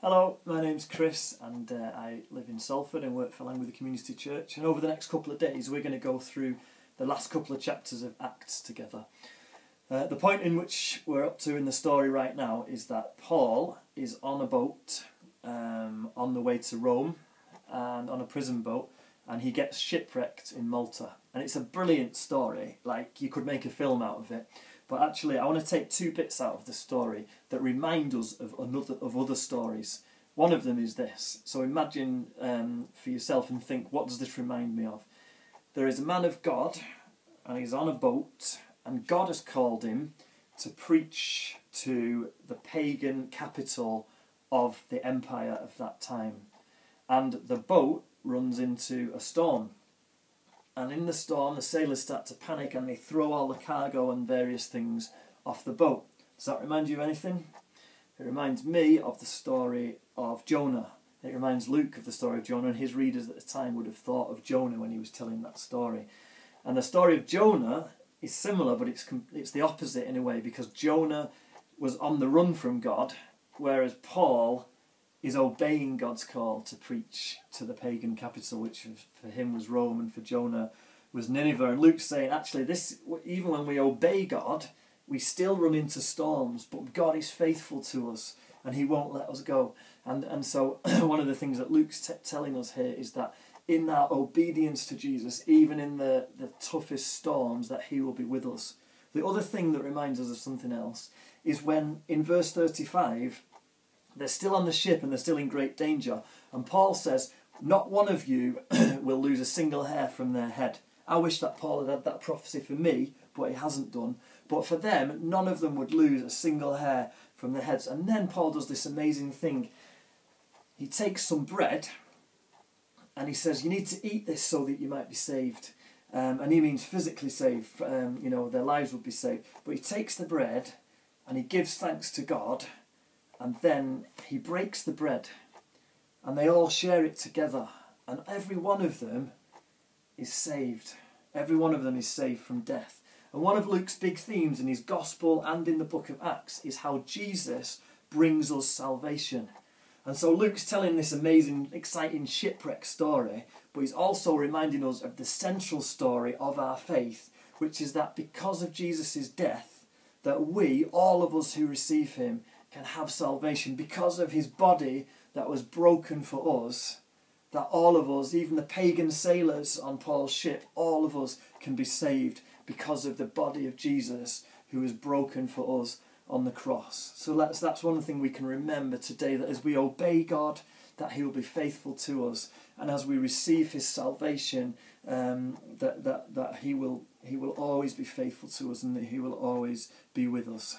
Hello, my name's Chris and I live in Salford and work for Langworthy Community Church, and over the next couple of days we're going to go through the last couple of chapters of Acts together. The point in which we're up to in the story right now is that Paul is on a boat on the way to Rome, and on a prison boat, and he gets shipwrecked in Malta. And it's a brilliant story, like you could make a film out of it. But actually, I want to take two bits out of the story that remind us of other stories. One of them is this. So imagine for yourself and think, what does this remind me of? There is a man of God, and he's on a boat, and God has called him to preach to the pagan capital of the empire of that time. And the boat runs into a storm. And in the storm, the sailors start to panic and they throw all the cargo and various things off the boat. Does that remind you of anything? It reminds me of the story of Jonah. It reminds Luke of the story of Jonah, and his readers at the time would have thought of Jonah when he was telling that story. And the story of Jonah is similar, but it's the opposite in a way, because Jonah was on the run from God, whereas Paul is obeying God's call to preach to the pagan capital, which for him was Rome and for Jonah was Nineveh. And Luke's saying, actually, this, even when we obey God, we still run into storms, but God is faithful to us and he won't let us go. And so one of the things that Luke's telling us here is that in our obedience to Jesus, even in the toughest storms, that he will be with us. The other thing that reminds us of something else is when in verse 35, they're still on the ship and they're still in great danger. And Paul says, not one of you will lose a single hair from their head. I wish that Paul had that prophecy for me, but he hasn't done. But for them, none of them would lose a single hair from their heads. And then Paul does this amazing thing. He takes some bread and he says, you need to eat this so that you might be saved. And he means physically saved, their lives would be saved. But he takes the bread and he gives thanks to God. And then he breaks the bread and they all share it together. And every one of them is saved. Every one of them is saved from death. And one of Luke's big themes in his gospel and in the book of Acts is how Jesus brings us salvation. And so Luke's telling this amazing, exciting shipwreck story, but he's also reminding us of the central story of our faith, which is that because of Jesus' death, that we, all of us who receive him, can have salvation because of his body that was broken for us, that all of us, even the pagan sailors on Paul's ship, all of us can be saved because of the body of Jesus who was broken for us on the cross. So that's one thing we can remember today, that as we obey God, that he will be faithful to us, and as we receive his salvation, that he will always be faithful to us and that he will always be with us.